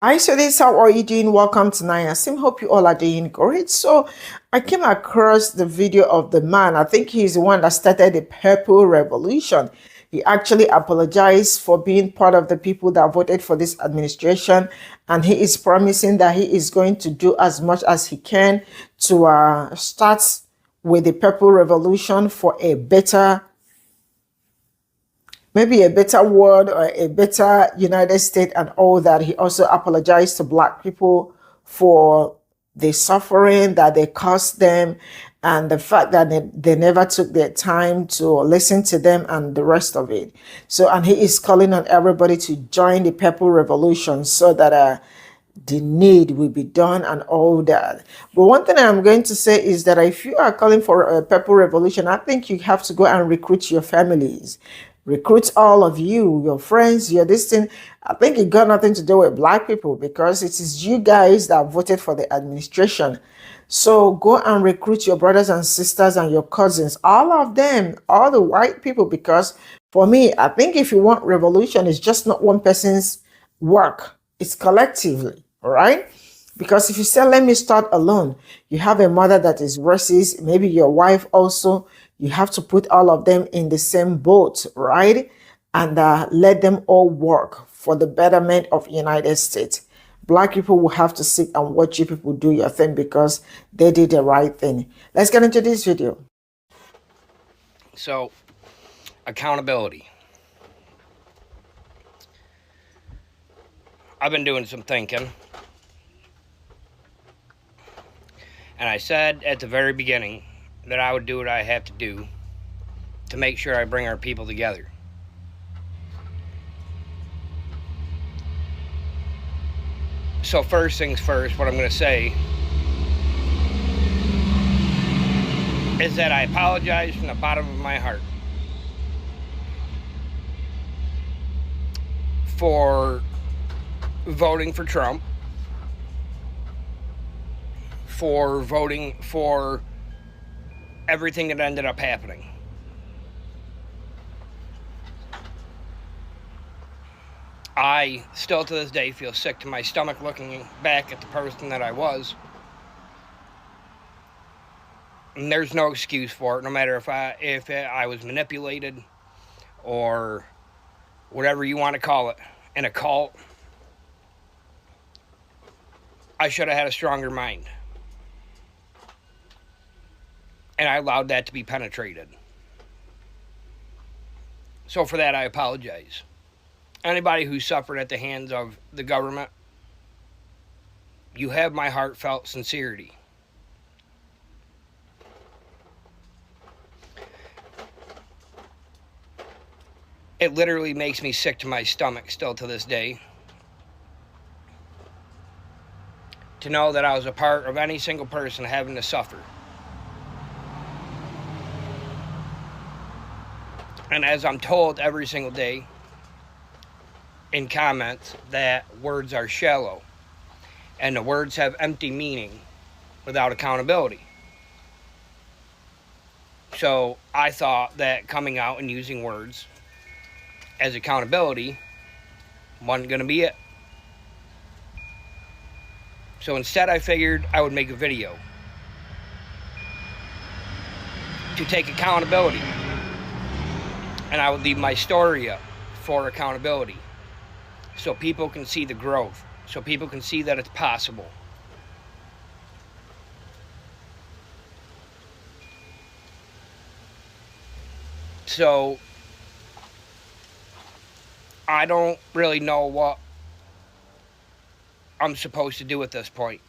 Hi, so this how are you doing? Welcome to Naya Sim. Hope you all are doing great. So I came across the video of the man. I think he's the one that started the Purple Revolution. He actually apologized for being part of the people that voted for this administration, and he is promising that he is going to do as much as he can to start with the Purple Revolution for a better, maybe a better world or a better United States and all that. He also apologized to Black people for the suffering that they caused them and the fact that they never took their time to listen to them and the rest of it. So, and he is calling on everybody to join the Purple Revolution so that the need will be done and all that. But one thing I'm going to say is that if you are calling for a purple revolution, I think you have to go and recruit your families. Recruit all of you, your friends, your this thing. I think it got nothing to do with Black people because it is you guys that voted for the administration. So go and recruit your brothers and sisters and your cousins, all of them, all the white people, because for me, I think if you want revolution, it's just not one person's work. It's collectively, all right? Because if you say, let me start alone, you have a mother that is racist, maybe your wife also, you have to put all of them in the same boat, right? And let them all work for the betterment of the United States. Black people will have to sit and watch you people do your thing because they did the right thing. Let's get into this video. So, accountability. I've been doing some thinking. And I said at the very beginning that I would do what I have to do to make sure I bring our people together. So first things first, what I'm going to say is that I apologize from the bottom of my heart for voting for Trump, for voting for everything that ended up happening. I still to this day feel sick to my stomach looking back at the person that I was. And there's no excuse for it, no matter if I was manipulated or whatever you want to call it, in a cult. I should have had a stronger mind. And I allowed that to be penetrated. So for that, I apologize. Anybody who suffered at the hands of the government, you have my heartfelt sincerity. It literally makes me sick to my stomach still to this day to know that I was a part of any single person having to suffer. And as I'm told every single day in comments that words are shallow and the words have empty meaning without accountability. So I thought that coming out and using words as accountability wasn't going to be it. So instead I figured I would make a video to take accountability, and I would leave my story up for accountability so people can see the growth, so people can see that it's possible. So I don't really know what I'm supposed to do at this point,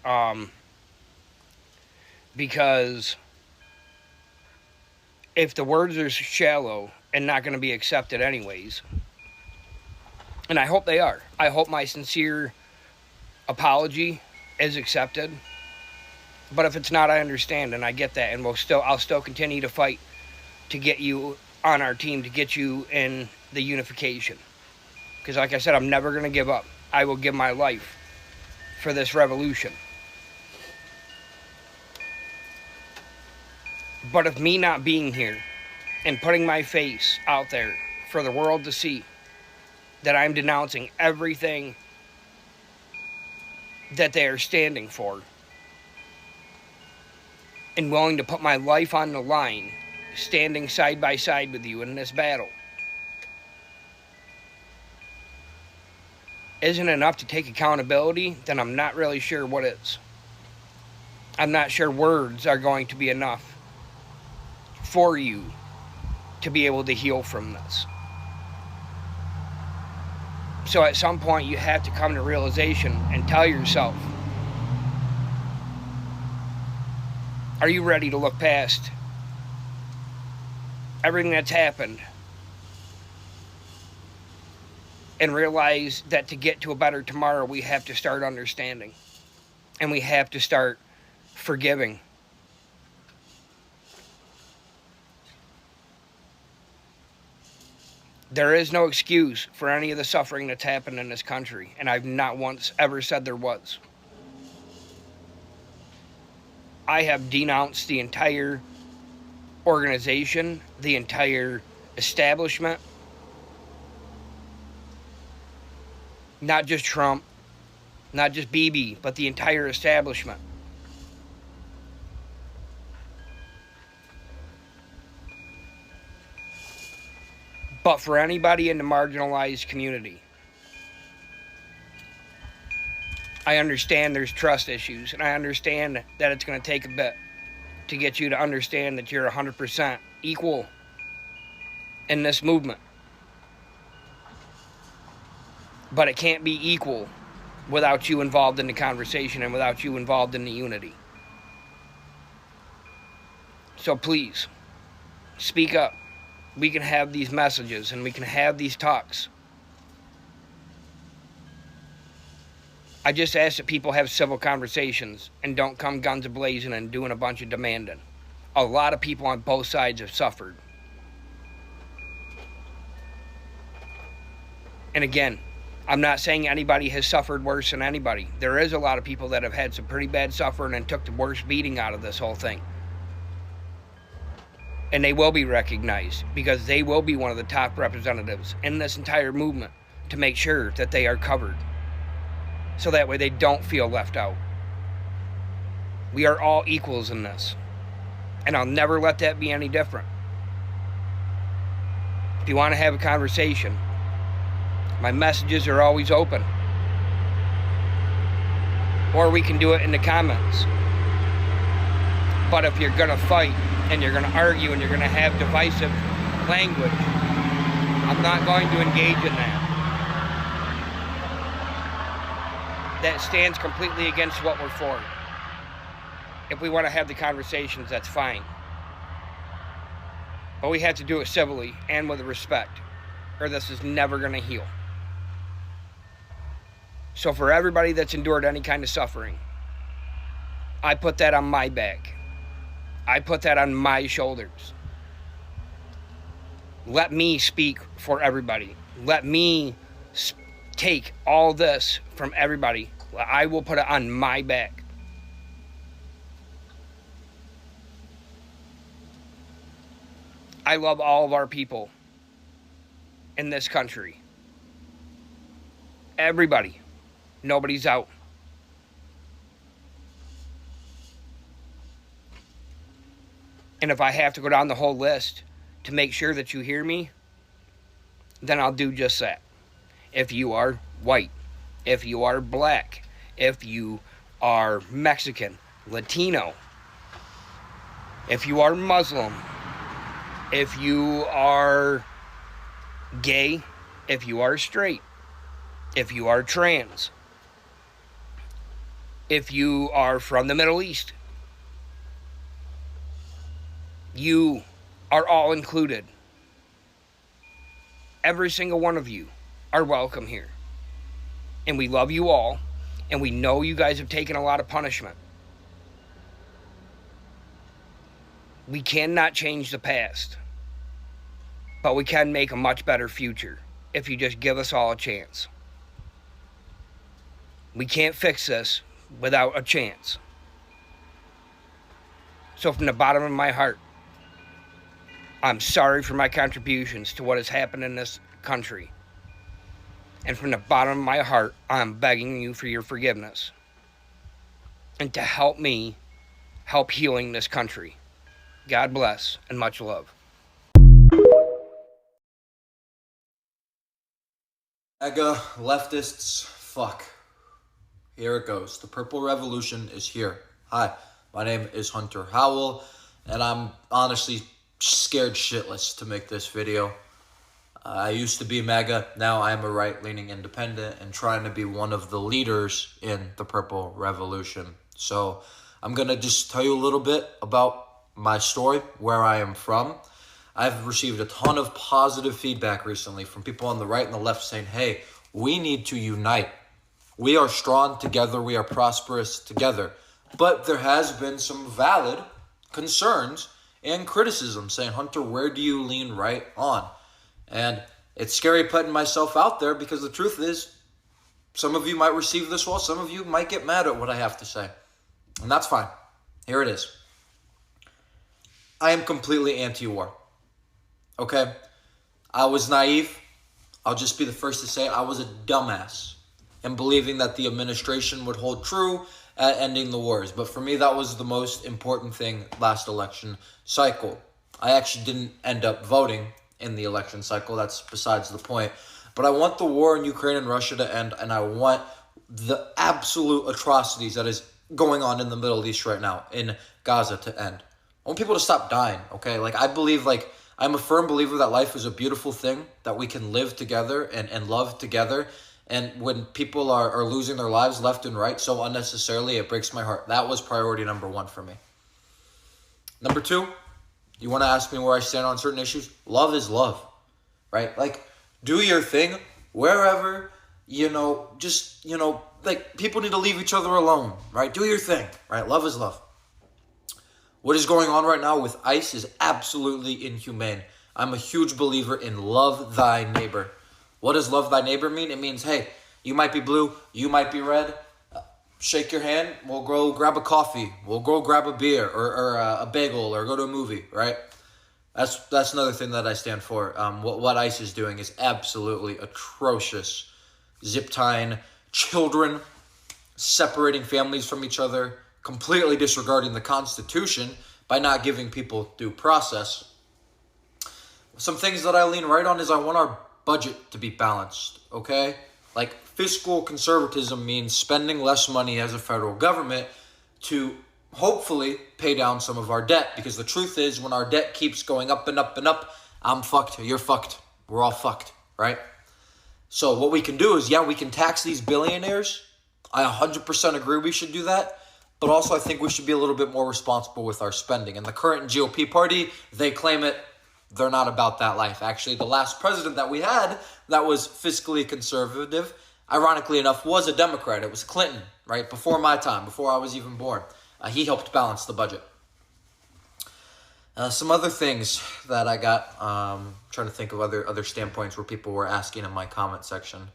because if the words are shallow and not going to be accepted anyways, and I hope they are, I hope my sincere apology is accepted, but if it's not, I understand and I get that, and I'll still continue to fight to get you on our team, to get you in the unification, because like I said, I'm never going to give up. I will give my life for this revolution. But if me not being here and putting my face out there for the world to see that I'm denouncing everything that they are standing for, and willing to put my life on the line, standing side by side with you in this battle, isn't enough to take accountability, then I'm not really sure what is. I'm not sure words are going to be enough for you to be able to heal from this. So at some point you have to come to realization and tell yourself, are you ready to look past everything that's happened and realize that to get to a better tomorrow, we have to start understanding and we have to start forgiving. There is no excuse for any of the suffering that's happened in this country, and I've not once ever said there was. I have denounced the entire organization, the entire establishment, not just Trump, not just Bibi, but the entire establishment. But for anybody in the marginalized community, I understand there's trust issues, and I understand that it's going to take a bit to get you to understand that you're 100% equal in this movement. But it can't be equal without you involved in the conversation and without you involved in the unity. So please, speak up. We can have these messages and we can have these talks. I just ask that people have civil conversations and don't come guns a-blazing and doing a bunch of demanding. A lot of people on both sides have suffered. And again, I'm not saying anybody has suffered worse than anybody. There is a lot of people that have had some pretty bad suffering and took the worst beating out of this whole thing. And they will be recognized because they will be one of the top representatives in this entire movement to make sure that they are covered. So that way they don't feel left out. We are all equals in this. And I'll never let that be any different. If you want to have a conversation, my messages are always open. Or we can do it in the comments. But if you're going to fight and you're going to argue and you're going to have divisive language, I'm not going to engage in that. That stands completely against what we're for. If we want to have the conversations, that's fine. But we have to do it civilly and with respect, or this is never going to heal. So for everybody that's endured any kind of suffering, I put that on my back. I put that on my shoulders. Let me speak for everybody. Let me take all this from everybody. I will put it on my back. I love all of our people in this country. Everybody. Nobody's out. And if I have to go down the whole list to make sure that you hear me, then I'll do just that. If you are white, if you are black, if you are Mexican, Latino, if you are Muslim, if you are gay, if you are straight, if you are trans, if you are from the Middle East, you are all included. Every single one of you are welcome here. And we love you all. And we know you guys have taken a lot of punishment. We cannot change the past. But we can make a much better future if you just give us all a chance. We can't fix this without a chance. So from the bottom of my heart, I'm sorry for my contributions to what has happened in this country. And from the bottom of my heart, I'm begging you for your forgiveness. and to help me help healing this country. God bless and much love. Mega leftists, fuck. Here it goes. The Purple Revolution is here. Hi, my name is Hunter Howell, and I'm honestly scared shitless to make this video. I used to be MAGA, now I am a right-leaning independent and trying to be one of the leaders in the Purple Revolution. So I'm going to just tell you a little bit about my story, where I am from. I've received a ton of positive feedback recently from people on the right and the left saying, hey, we need to unite. We are strong together, we are prosperous together. But there has been some valid concerns and criticism saying, Hunter, where do you lean right on? And it's scary putting myself out there because the truth is, some of you might receive this well, some of you might get mad at what I have to say. And that's fine. Here it is. I am completely anti-war. Okay? I was naive. I'll just be the first to say I was a dumbass in believing that the administration would hold true at ending the wars. But for me, that was the most important thing last election cycle. I actually didn't end up voting in the election cycle. That's besides the point. But I want the war in Ukraine and Russia to end, and I want the absolute atrocities that is going on in the Middle East right now, in Gaza, to end. I want people to stop dying, okay? I'm a firm believer that life is a beautiful thing, that we can live together and love together. And when people are losing their lives left and right so unnecessarily, it breaks my heart. That was priority number one for me. Number two, you want to ask me where I stand on certain issues? Love is love, right? Do your thing wherever, people need to leave each other alone, right? Do your thing, right? Love is love. What is going on right now with ICE is absolutely inhumane. I'm a huge believer in love thy neighbor. What does love thy neighbor mean? It means, hey, you might be blue, you might be red. Shake your hand, we'll go grab a coffee, we'll go grab a beer or a bagel or go to a movie, right? That's another thing that I stand for. What ICE is doing is absolutely atrocious. Zip tying children, separating families from each other, completely disregarding the Constitution by not giving people due process. Some things that I lean right on is I want our budget to be balanced, okay? Fiscal conservatism means spending less money as a federal government to hopefully pay down some of our debt, because the truth is, when our debt keeps going up and up and up, I'm fucked, you're fucked, we're all fucked, right? So what we can do is, we can tax these billionaires. I 100% agree we should do that, but also I think we should be a little bit more responsible with our spending. And the current GOP party, they claim it. They're not about that life. Actually, the last president that we had that was fiscally conservative, ironically enough, was a Democrat. It was Clinton, right? Before my time, before I was even born. He helped balance the budget. Some other things that I got, trying to think of other standpoints where people were asking in my comment section.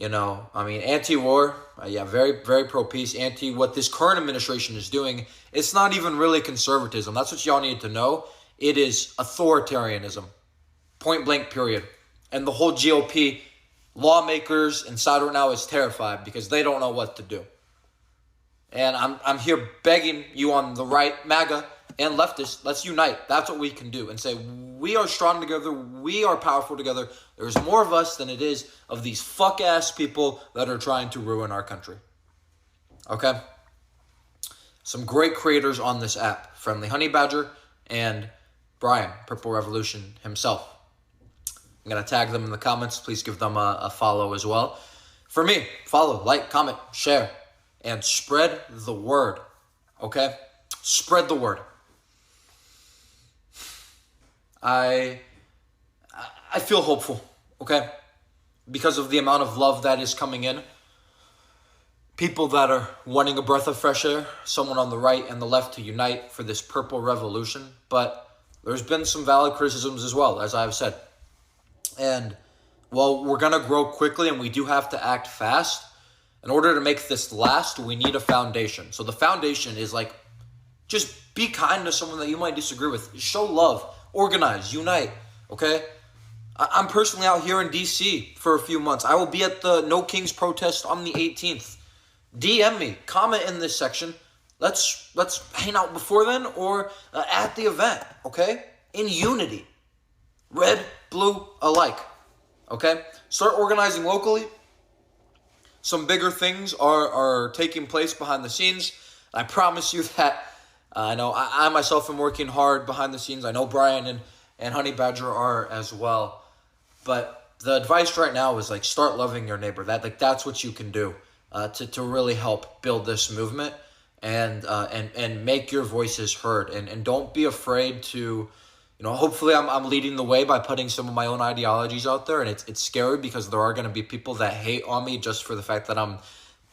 Anti-war, very, very pro-peace. What this current administration is doing, it's not even really conservatism. That's what y'all need to know. It is authoritarianism, point blank, period. And the whole GOP lawmakers inside right now is terrified because they don't know what to do. And I'm here begging you on the right, MAGA and leftists, let's unite. That's what we can do and say, we are strong together. We are powerful together. There's more of us than it is of these fuck-ass people that are trying to ruin our country. Okay? Some great creators on this app, Friendly Honey Badger and Brian, Purple Revolution himself. I'm going to tag them in the comments. Please give them a follow as well. For me, follow, like, comment, share, and spread the word. Okay? Spread the word. I feel hopeful, okay? Because of the amount of love that is coming in. People that are wanting a breath of fresh air, someone on the right and the left to unite for this purple revolution. But there's been some valid criticisms as well, as I've said. And while we're going to grow quickly and we do have to act fast, in order to make this last, we need a foundation. So the foundation is just be kind to someone that you might disagree with. Show love. Organize. Unite. Okay? I'm personally out here in D.C. for a few months. I will be at the No Kings protest on the 18th. DM me, comment in this section. Let's hang out before then or at the event, okay? In unity. Red, blue, alike. Okay? Start organizing locally. Some bigger things are taking place behind the scenes. I promise you that. I know I myself am working hard behind the scenes. I know Brian and Honey Badger are as well. But the advice right now is like start loving your neighbor. That's what you can do to really help build this movement and make your voices heard. And don't be afraid to, hopefully I'm leading the way by putting some of my own ideologies out there. And it's scary because there are going to be people that hate on me just for the fact that I'm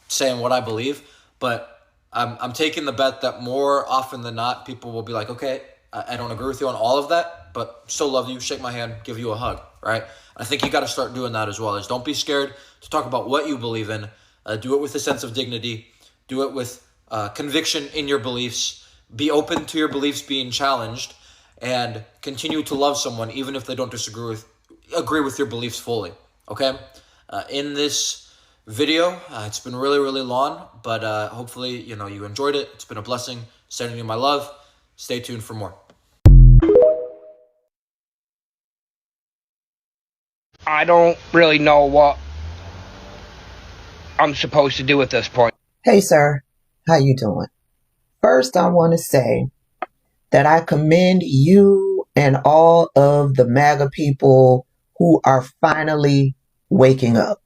saying what I believe. But I'm taking the bet that more often than not, people will be like, okay, I don't agree with you on all of that, but still love you, shake my hand, give you a hug, right? I think you got to start doing that as well. Is don't be scared to talk about what you believe in. Do it with a sense of dignity. Do it with conviction in your beliefs. Be open to your beliefs being challenged, and continue to love someone even if they don't agree with your beliefs fully. Okay? In this video, it's been really, really long, but hopefully, you enjoyed it. It's been a blessing. Sending you my love. Stay tuned for more. I don't really know what I'm supposed to do at this point. Hey, sir. How you doing? First, I want to say that I commend you and all of the MAGA people who are finally waking up.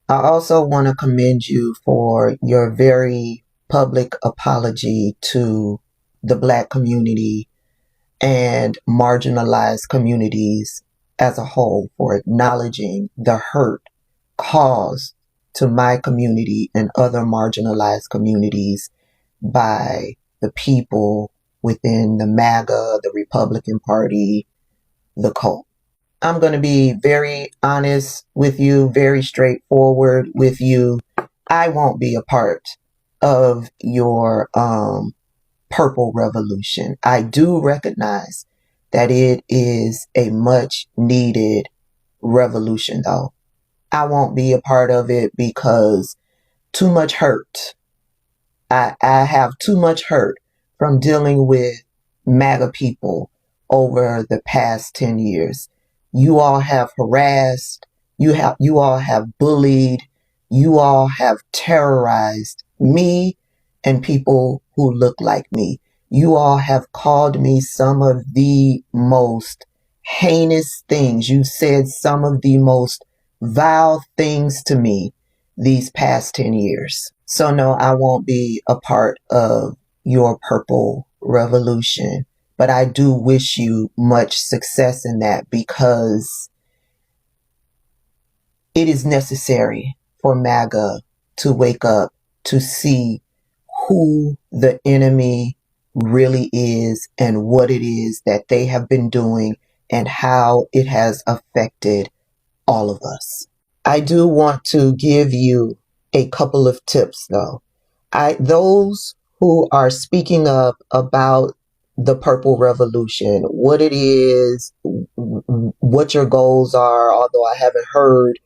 I also want to commend you for your very public apology to the Black community and marginalized communities as a whole for acknowledging the hurt caused to my community and other marginalized communities by the people within the MAGA, the Republican Party, the cult. I'm going to be very honest with you, very straightforward with you. I won't be a part of your purple revolution. I do recognize that it is a much needed revolution, though. I won't be a part of it because too much hurt. I have too much hurt from dealing with MAGA people over the past 10 years. You all have harassed, you all have bullied, you all have terrorized me and people who look like me. You all have called me some of the most heinous things. You said some of the most vile things to me these past 10 years. So no, I won't be a part of your purple revolution, but I do wish you much success in that because it is necessary for MAGA to wake up to see who the enemy really is and what it is that they have been doing and how it has affected all of us. I do want to give you a couple of tips though. Those who are speaking up about the Purple Revolution, what it is, what your goals are, although I haven't heard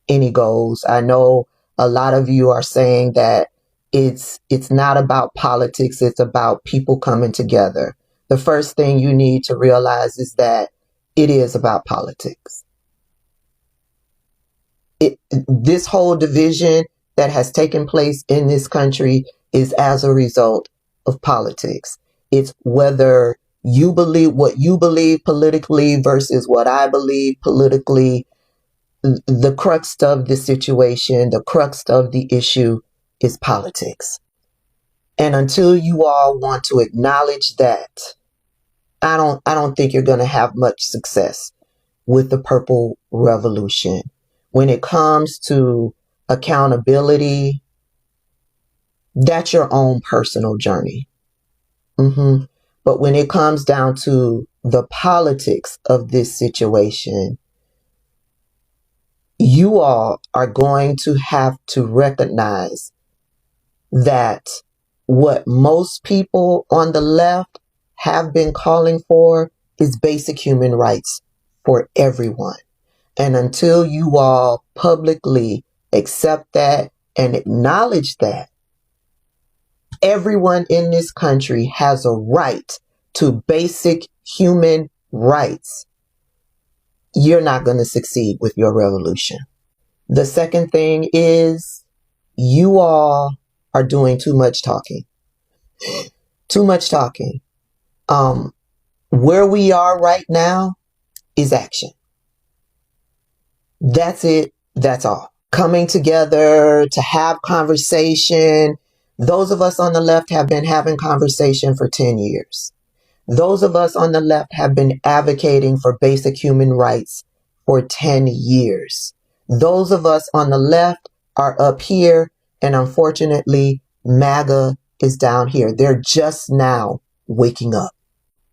any goals. I know a lot of you are saying that it's not about politics, it's about people coming together. The first thing you need to realize is that it is about politics. This whole division that has taken place in this country is as a result of politics. It's whether you believe what you believe politically versus what I believe politically. The crux of the situation, the crux of the issue is politics. And until you all want to acknowledge that, I don't think you're going to have much success with the Purple Revolution. When it comes to accountability, that's your own personal journey. But when it comes down to the politics of this situation, you all are going to have to recognize that what most people on the left have been calling for is basic human rights for everyone. And until you all publicly accept that and acknowledge that, Everyone in this country has a right to basic human rights. You're not going to succeed with your revolution. The second thing is you all are doing too much talking. Too much talking. Where we are right now is action. That's it. That's all. Coming together to have conversation. Those of us on the left have been having conversation for 10 years. Those of us on the left have been advocating for basic human rights for 10 years. Those of us on the left are up here, and unfortunately, MAGA is down here. They're just now waking up.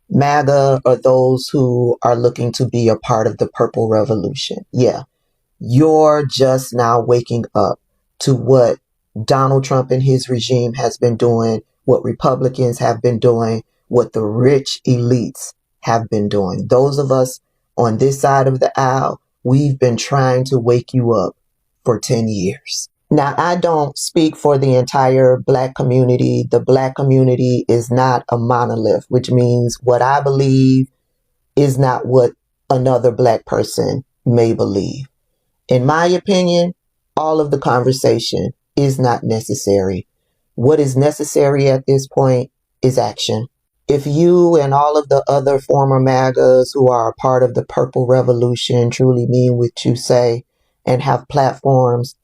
MAGA are those who are looking to be a part of the Purple Revolution. Yeah, you're just now waking up to what Donald Trump and his regime has been doing, what Republicans have been doing, what the rich elites have been doing. Those of us on this side of the aisle, we've been trying to wake you up for 10 years. Now, I don't speak for the entire Black community. The Black community is not a monolith, which means what I believe is not what another Black person may believe. In my opinion, all of the conversation is not necessary. What is necessary at this point is action. If you and all of the other former MAGAs who are a part of the Purple Revolution truly mean what you say and have platforms,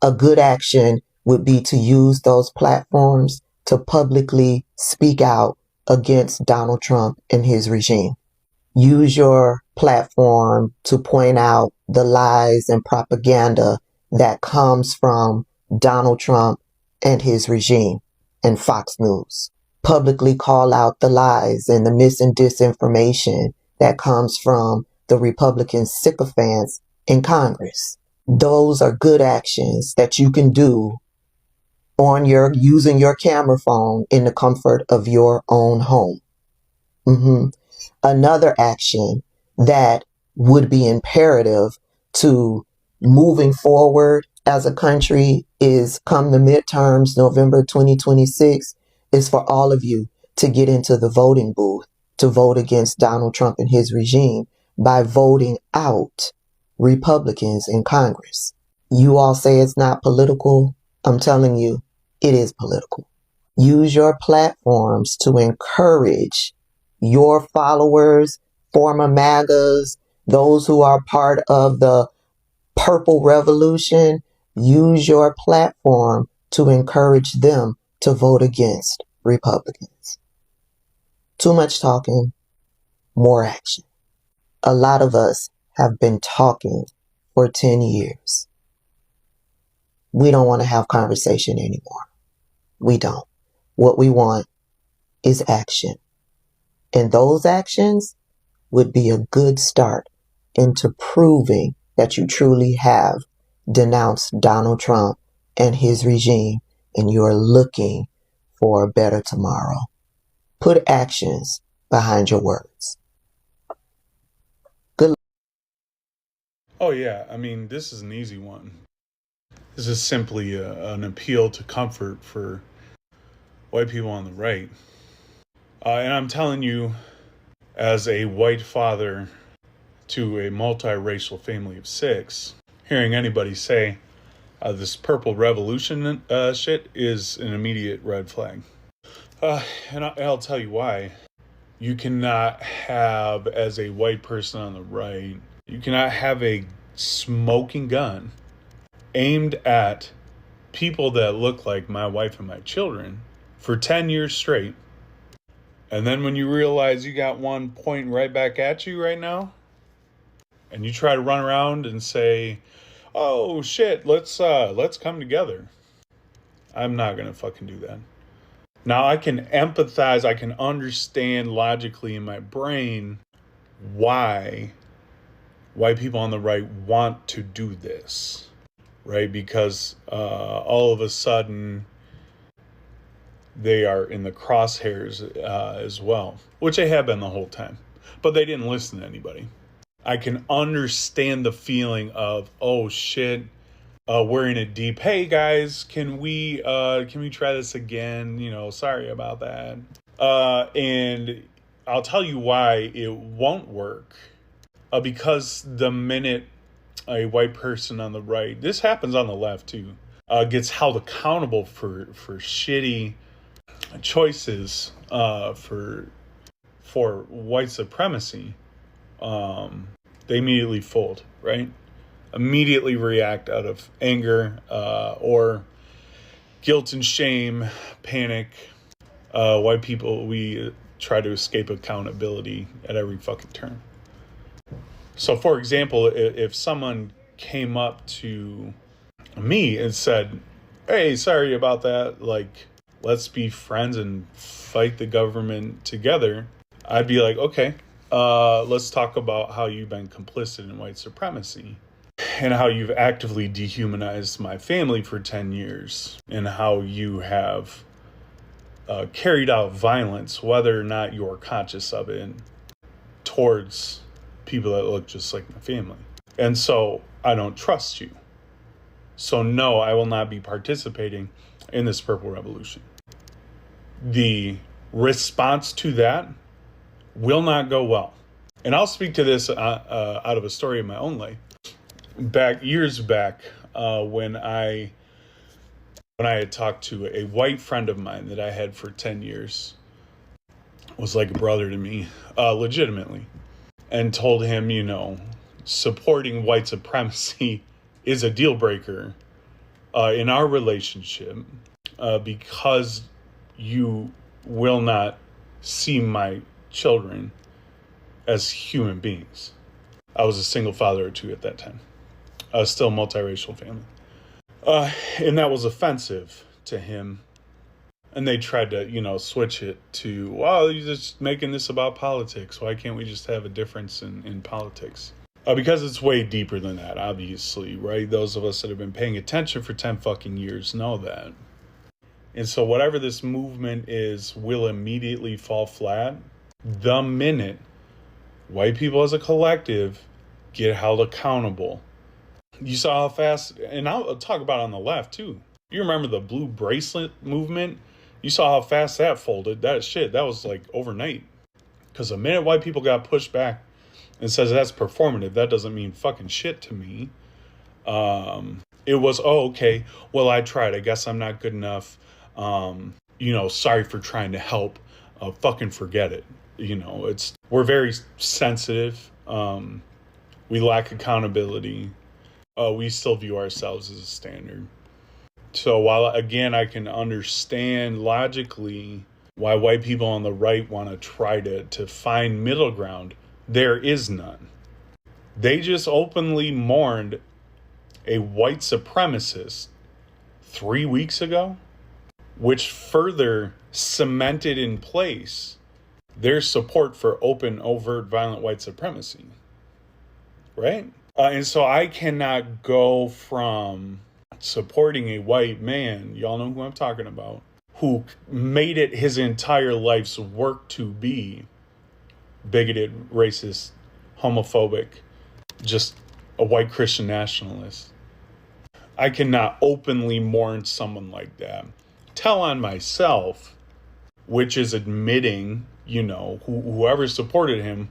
a good action would be to use those platforms to publicly speak out against Donald Trump and his regime. Use your platform to point out the lies and propaganda that comes from Donald Trump and his regime and Fox News. Publicly call out the lies and the mis and disinformation that comes from the Republican sycophants in Congress. Those are good actions that you can do on using your camera phone in the comfort of your own home. Another action that would be imperative to moving forward as a country is come the midterms, November 2026, is for all of you to get into the voting booth to vote against Donald Trump and his regime by voting out Republicans in Congress. You all say it's not political. I'm telling you, it is political. Use your platforms to encourage your followers, former MAGAs, those who are part of the Purple Revolution. Use your platform to encourage them to vote against Republicans. Too much talking, more action. A lot of us have been talking for 10 years. We don't want to have conversation anymore. We don't. What we want is action. And those actions would be a good start into proving that you truly have denounced Donald Trump and his regime and you're looking for a better tomorrow. Put actions behind your words. Good luck. Oh, yeah. I mean, this is an easy one. This is simply an appeal to comfort for white people on the right. And I'm telling you, as a white father to a multiracial family of 6, hearing anybody say this purple revolution shit is an immediate red flag. And I'll tell you why. You cannot have, as a white person on the right, you cannot have a smoking gun aimed at people that look like my wife and my children for 10 years straight. And then when you realize you got one pointing right back at you right now, and you try to run around and say, oh shit, let's come together. I'm not gonna fucking do that. Now I can empathize, I can understand logically in my brain why white people on the right want to do this, right? Because all of a sudden they are in the crosshairs as well, which they have been the whole time, but they didn't listen to anybody. I can understand the feeling of, oh shit, we're in it deep. Hey guys, can we try this again? Sorry about that. And I'll tell you why it won't work. Because the minute a white person on the right, this happens on the left too, gets held accountable for shitty choices, for white supremacy, they immediately fold, right? Immediately react out of anger, or guilt and shame, panic. White people, we try to escape accountability at every fucking turn. So, for example, if someone came up to me and said, hey, sorry about that, like, let's be friends and fight the government together, I'd be like, okay, let's talk about how you've been complicit in white supremacy and how you've actively dehumanized my family for 10 years and how you have carried out violence, whether or not you're conscious of it, towards people that look just like my family. And so I don't trust you. So no, I will not be participating in this purple revolution. The response to that will not go well. And I'll speak to this out of a story of my own life. Years back, when I had talked to a white friend of mine that I had for 10 years, was like a brother to me, legitimately, and told him, supporting white supremacy is a deal breaker in our relationship, because you will not see my children as human beings. I was a single father of two at that time. I was still a multiracial family. And that was offensive to him. And they tried to, switch it to, well, you're just making this about politics. Why can't we just have a difference in politics? Because it's way deeper than that, obviously, right? Those of us that have been paying attention for 10 fucking years know that. And so whatever this movement is will immediately fall flat the minute white people as a collective get held accountable. You saw how fast, and I'll talk about on the left too. You remember the blue bracelet movement? You saw how fast that folded. That was like overnight. Because the minute white people got pushed back and says that's performative, that doesn't mean fucking shit to me. It was, okay, well, I tried. I guess I'm not good enough. Sorry for trying to help. Fucking forget it. We're very sensitive. We lack accountability. We still view ourselves as a standard. So while, again, I can understand logically why white people on the right want to try to find middle ground, there is none. They just openly mourned a white supremacist 3 weeks ago, which further cemented in place their support for open, overt, violent white supremacy. Right? And so I cannot go from supporting a white man, y'all know who I'm talking about, who made it his entire life's work to be bigoted, racist, homophobic, just a white Christian nationalist. I cannot openly mourn someone like that. Tell on myself, which is admitting, whoever supported him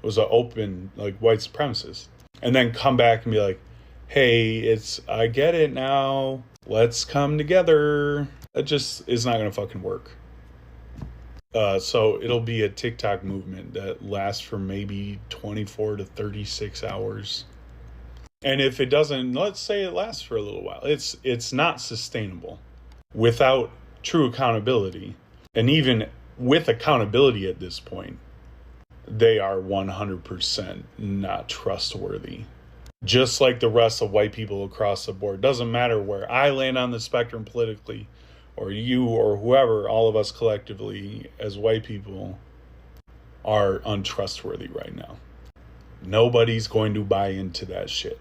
was an open, white supremacist. And then come back and be like, hey, I get it now. Let's come together. That just is not going to fucking work. So it'll be a TikTok movement that lasts for maybe 24 to 36 hours. And if it doesn't, let's say it lasts for a little while. It's not sustainable without true accountability. And even with accountability at this point, they are 100% not trustworthy. Just like the rest of white people across the board. Doesn't matter where I land on the spectrum politically, or you or whoever, all of us collectively as white people are untrustworthy right now. Nobody's going to buy into that shit.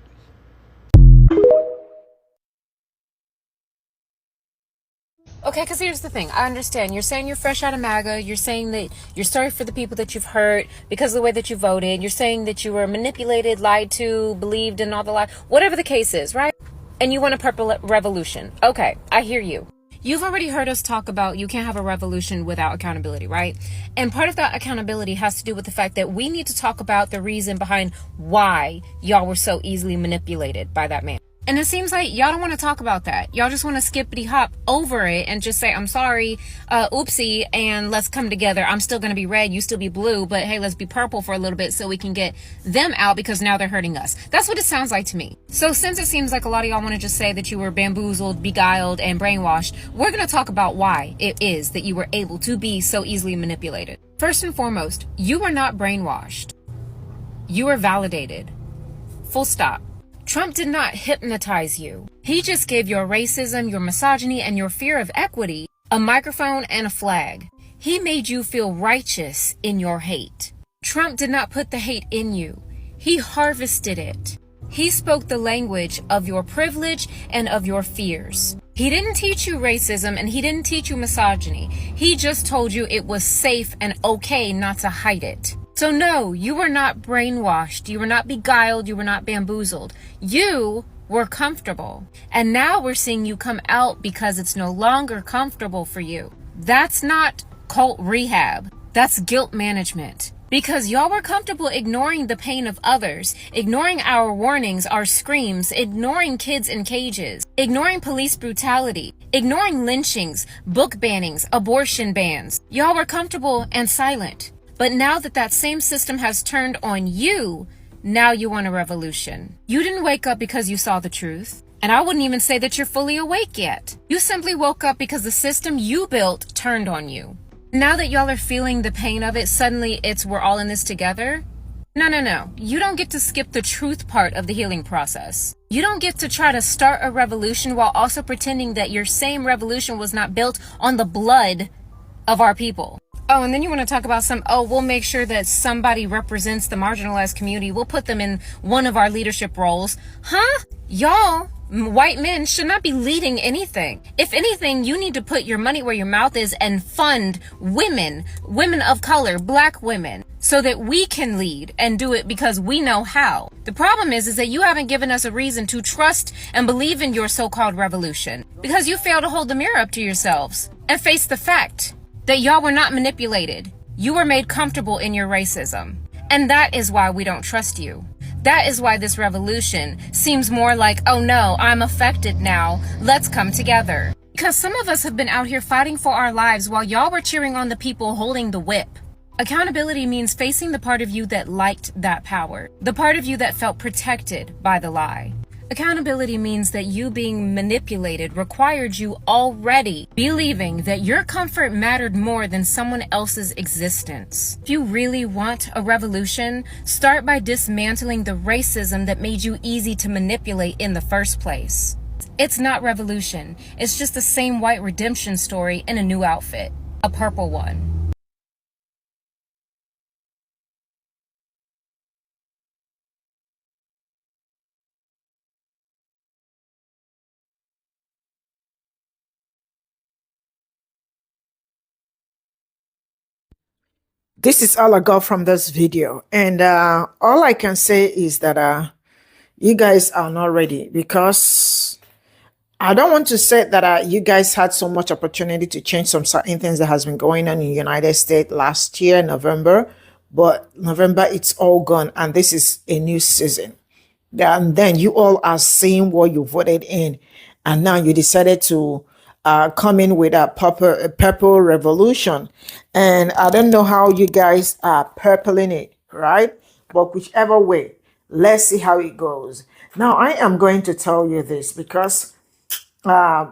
Okay, because here's the thing. I understand. You're saying you're fresh out of MAGA. You're saying that you're sorry for the people that you've hurt because of the way that you voted. You're saying that you were manipulated, lied to, believed in all the lies. Whatever the case is, right? And you want a purple revolution. Okay, I hear you. You've already heard us talk about you can't have a revolution without accountability, right? And part of that accountability has to do with the fact that we need to talk about the reason behind why y'all were so easily manipulated by that man. And it seems like y'all don't want to talk about that. Y'all just want to skippity hop over it and just say, I'm sorry, oopsie, and let's come together. I'm still going to be red, you still be blue, but hey, let's be purple for a little bit so we can get them out because now they're hurting us. That's what it sounds like to me. So since it seems like a lot of y'all want to just say that you were bamboozled, beguiled, and brainwashed, we're going to talk about why it is that you were able to be so easily manipulated. First and foremost, you were not brainwashed. You were validated. Full stop. Trump did not hypnotize you. He just gave your racism, your misogyny, and your fear of equity a microphone and a flag. He made you feel righteous in your hate. Trump did not put the hate in you. He harvested it. He spoke the language of your privilege and of your fears. He didn't teach you racism and he didn't teach you misogyny. He just told you it was safe and okay not to hide it. So no, you were not brainwashed, you were not beguiled, you were not bamboozled. You were comfortable. And now we're seeing you come out because it's no longer comfortable for you. That's not cult rehab. That's guilt management. Because y'all were comfortable ignoring the pain of others, ignoring our warnings, our screams, ignoring kids in cages, ignoring police brutality, ignoring lynchings, book bannings, abortion bans. Y'all were comfortable and silent. But now that that same system has turned on you, now you want a revolution. You didn't wake up because you saw the truth. And I wouldn't even say that you're fully awake yet. You simply woke up because the system you built turned on you. Now that y'all are feeling the pain of it, suddenly it's we're all in this together. No. You don't get to skip the truth part of the healing process. You don't get to try to start a revolution while also pretending that your same revolution was not built on the blood of our people. Oh, and then you want to talk about we'll make sure that somebody represents the marginalized community. We'll put them in one of our leadership roles. Huh? Y'all, white men, should not be leading anything. If anything, you need to put your money where your mouth is and fund women of color, black women, so that we can lead and do it because we know how. The problem is that you haven't given us a reason to trust and believe in your so-called revolution because you fail to hold the mirror up to yourselves and face the fact that y'all were not manipulated. You were made comfortable in your racism. And that is why we don't trust you. That is why this revolution seems more like, oh no, I'm affected now. Let's come together. Because some of us have been out here fighting for our lives while y'all were cheering on the people holding the whip. Accountability means facing the part of you that liked that power. The part of you that felt protected by the lie. Accountability means that you being manipulated required you already believing that your comfort mattered more than someone else's existence. If you really want a revolution, start by dismantling the racism that made you easy to manipulate in the first place. It's not revolution. It's just the same white redemption story in a new outfit. A purple one. This is all I got from this video. And all I can say is that you guys are not ready, because I don't want to say that you guys had so much opportunity to change some certain things that has been going on in the United States last year, November. But November, it's all gone. And this is a new season. And then you all are seeing what you voted in. And now you decided to come in with a purple revolution. And I don't know how you guys are purpling it, right? But whichever way, let's see how it goes. Now, I am going to tell you this because I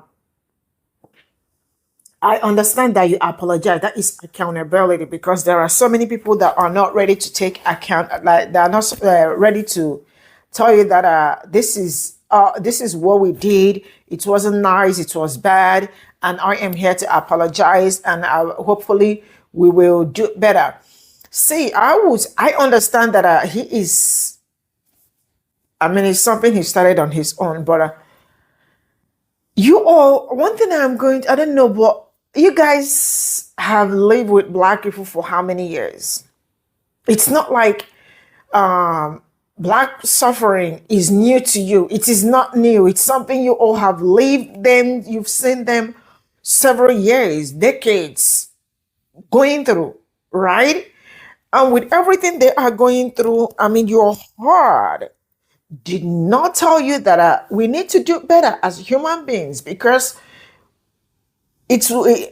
understand that you apologize. That is accountability, because there are so many people that are not ready to take account, like they are not ready to tell you that this is what we did. It wasn't nice. It was bad, and I am here to apologize. And hopefully we will do better. See, I understand that he is. I mean, it's something he started on his own, but you all. One thing I don't know, but you guys have lived with black people for how many years? It's not like Black suffering is new to you. It is not new. It's something you all have lived them. You've seen them several years, decades going through, right? And with everything they are going through, I mean, your heart did not tell you that we need to do better as human beings, because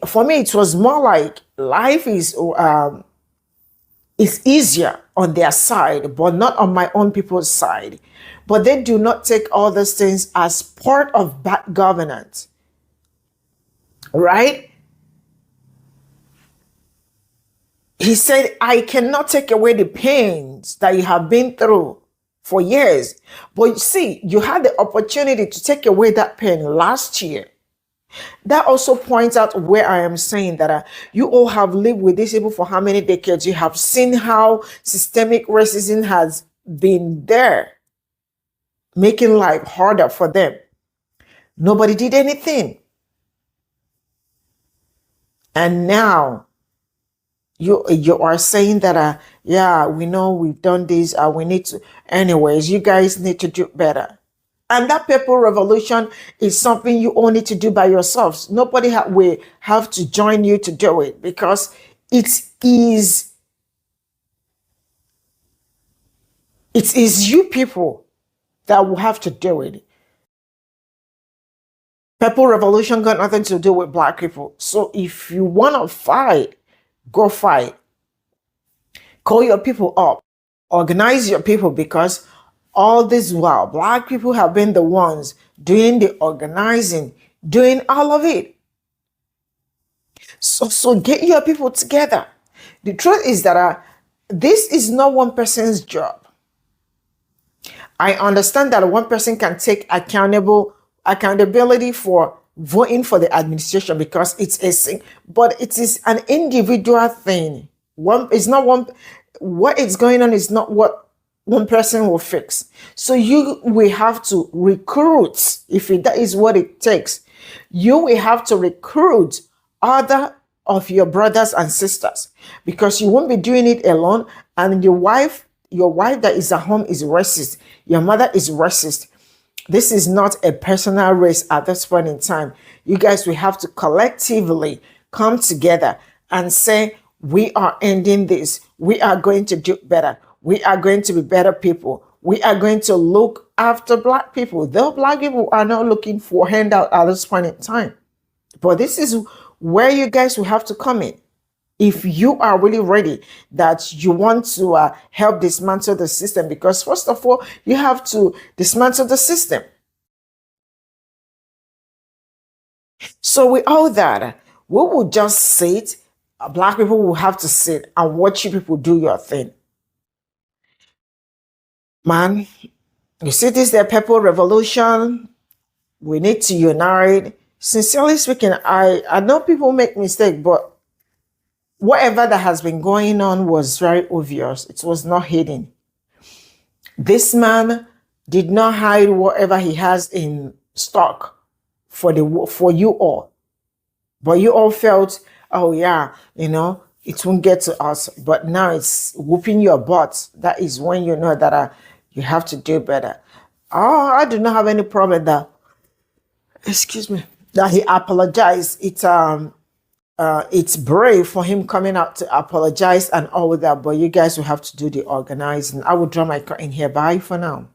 for me it was more like life is easier on their side, but not on my own people's side. But they do not take all these things as part of bad governance, right? He said, I cannot take away the pains that you have been through for years. But you see, you had the opportunity to take away that pain last year. That also points out where I am saying that you all have lived with these people for how many decades? You have seen how systemic racism has been there, making life harder for them. Nobody did anything. And now you are saying that yeah, we know we've done this, we need to, anyways, you guys need to do better. And that Pe0ple revolution is something you all need to do by yourselves. Nobody will have to join you to do it, because it is you people that will have to do it. Pe0ple revolution got nothing to do with Black people. So if you want to fight, go fight. Call your people up. Organize your people, because all this while, Black people have been the ones doing the organizing, doing all of it. So get your people together. The truth is that this is not one person's job. I understand that one person can take accountability for voting for the administration, because but it is an individual thing. It's not one. What is going on is not what one person will fix. So you will have to recruit, if that is what it takes. You will have to recruit other of your brothers and sisters, because you won't be doing it alone. And your wife that is at home is racist. Your mother is racist. This is not a personal race at this point in time. You guys will have to collectively come together and say, we are ending this. We are going to do better. We are going to be better people. We are going to look after Black people. Though Black people are not looking for handout at this point in time. But this is where you guys will have to come in. If you are really ready, that you want to help dismantle the system, because first of all, you have to dismantle the system. So with all that, we will just sit. Black people will have to sit and watch you people do your thing. Man, you see this, the Pe0ple revolution. We need to unite. Sincerely speaking, I know people make mistakes, but whatever that has been going on was very obvious. It was not hidden. This man did not hide whatever he has in stock for you all. But you all felt, oh yeah, it won't get to us. But now it's whooping your butt. That is when you know that you have to do better. Oh, I do not have any problem that, that he apologized. It's brave for him coming out to apologize and all that, but you guys will have to do the organizing. I will draw my curtain here. Bye for now.